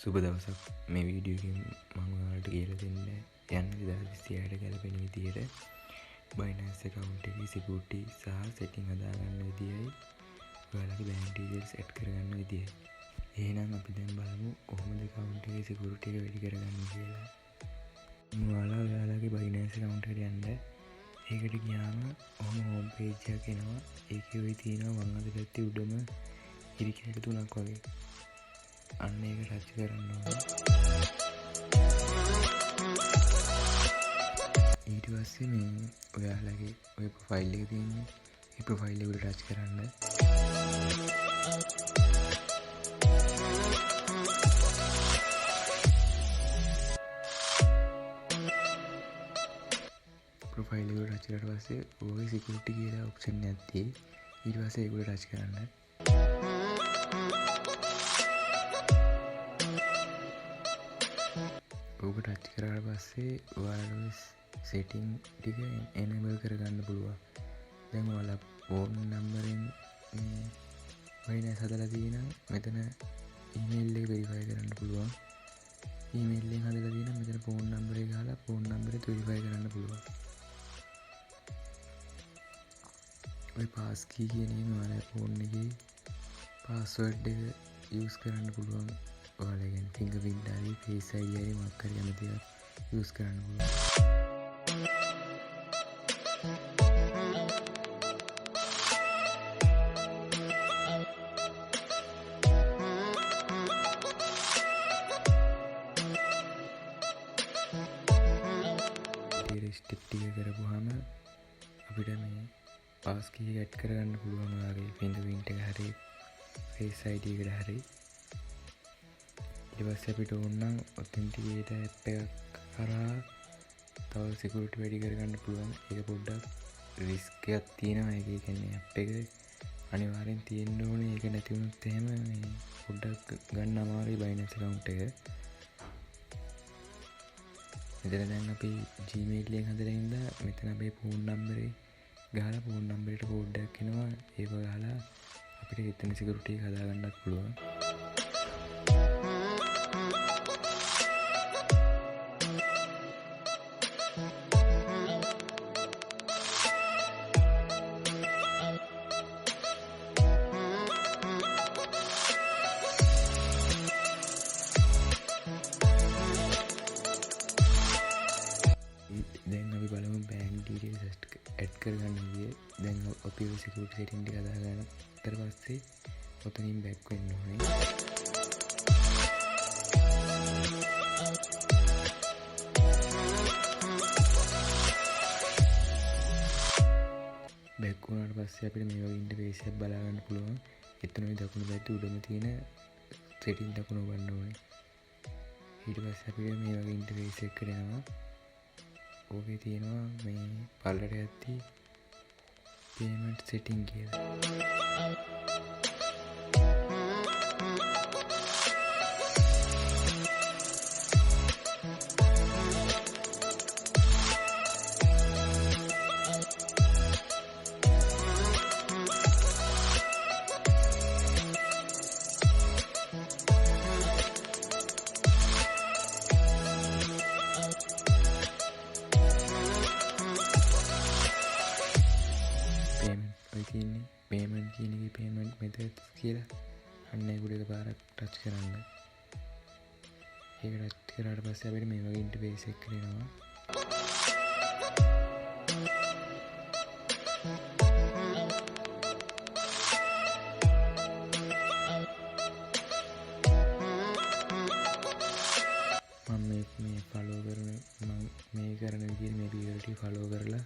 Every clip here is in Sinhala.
සුබ දවසක්. මේ වීඩියෝ එකෙන් මම ඔයාලට කියලා දෙන්න යන්නේ 2026ට ගැලපෙන විදියට Binance account එකේ security සහ setting හදාගන්න විදියයි ඔයාලගේ bank details add කරගන්න විදියයි. එහෙනම් අපි දැන් බලමු කොහොමද account එකේ security එක වැඩි කරගන්නේ කියලා. ඔයාලගේ Binance account එකට යන්න. ඒකට ගියාම ඔහම home page එකක් එනවා. ඒකේ ඔය තියෙනවා වම් අත පැත්තේ උඩම ඉරිකැට තුනක් වගේ. අන්න ඒක ටච් කරන්න ඕනේ. ඊට පස්සේ මේ ඔයාලගේ ඔය ප්‍රොෆයිල් එක තියෙන්නේ. ඒ ප්‍රොෆයිල් එක උඩ ටච් කරන්න. ප්‍රොෆයිල් එක උඩ ටච් කරලා පස්සේ ඔය සිකියුරිටි කියලා ඔප්ෂන් එකක් තියෙයි. ඊට පස්සේ ඒක උඩ ටච් කරන්න. ඕක ටච් කරාට පස්සේ ඔයාලට සෙටින් ටික එනේබල් කරගන්න පුළුවන්. දැන් ඔයාලා ෆෝන් නම්බරෙන් Binance හදලා තියෙනවා. මෙතන ඊමේල් එක වෙරිෆයි කරන්න පුළුවන්. ඊමේල් එකෙන් හදලා තියෙනවා. මෙතන ෆෝන් නම්බර් එක ගහලා ෆෝන් නම්බරෙත් වෙරිෆයි කරන්න පුළුවන්. ඔය පාස් කී කියන එක ඔයාලා ෆෝන් එකේ පාස්වර්ඩ් එක යූස් කරන්න පුළුවන්. ඔයාලා කියන්නේ fingerprint හරි face ID හරි මොකක් හරි යන දේවල් යූස් කරන්න පුළුවන්. ස්ටෙප් ටික කරපුවාම අපිට මේ පාස් කී එක ඇඩ් කරගන්න පුළුවන්. ඔයාගේ fingerprint එක හරි face ID එකට හරි. ඊට පස්සේ අපිට ඕන නම් ඔතෙන්ටිකේටර් ඇප් එකක් කරා තව සිකියුරිටි වැඩි කරගන්න පුළුවන්. ඒක පොඩ්ඩක් රිස්ක් එකක් තියෙනවා. ඒක කියන්නේ ඇප් එක අනිවාර්යෙන් තියෙන්න ඕනේ. ඒක නැති වුණොත් එහෙම මේ පොඩ්ඩක් ගන්න අමාරුයි Binance account එක. මෙතන දැන් අපි Gmail එකෙන් හදලා ඉඳලා මෙතන අපේ ෆෝන් නම්බරේ ගහලා ෆෝන් නම්බරේට කෝඩ් එකක් එනවා. ඒක ගහලා අපිට එතන සිකියුරිටි එක හදාගන්නත් පුළුවන්. දැන් අපි බලමු bank details add කරගන්න විදිය. දැන් අපි ඔය security setting ටික හදාගන්න ඊට පස්සේ ඔතනින් back වෙන්න ඕනේ. back වුණාට පස්සේ අපිට මේ වගේ interface එකක් බලා ගන්න පුළුවන්. එතන ওই දකුණු පැත්තේ උඩම තියෙන setting දකුණ ඔබන්න ඕනේ. ඊට පස්සේ අපිට මේ වගේ interface එකකට එනවා. ඕකේ තියෙනවා මේ පල්ලට ඇති payment setting කියලා. payment කියන එකේ payment methods කියලා අන්න ඒක උඩ එකපාරක් ටච් කරන්න. ඒක ටච් කරාට පස්සේ අපිට මේ වගේ ඉන්ටර්ෆේස් එකක් එනවා. මම මේ ෆලෝ කරන මේ කරන විදිහට මේ පියවරටි ෆලෝ කරලා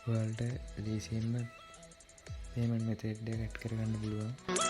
ඔයාලට ලේසියෙන්ම payment method එක add කරගන්න පුළුවන්.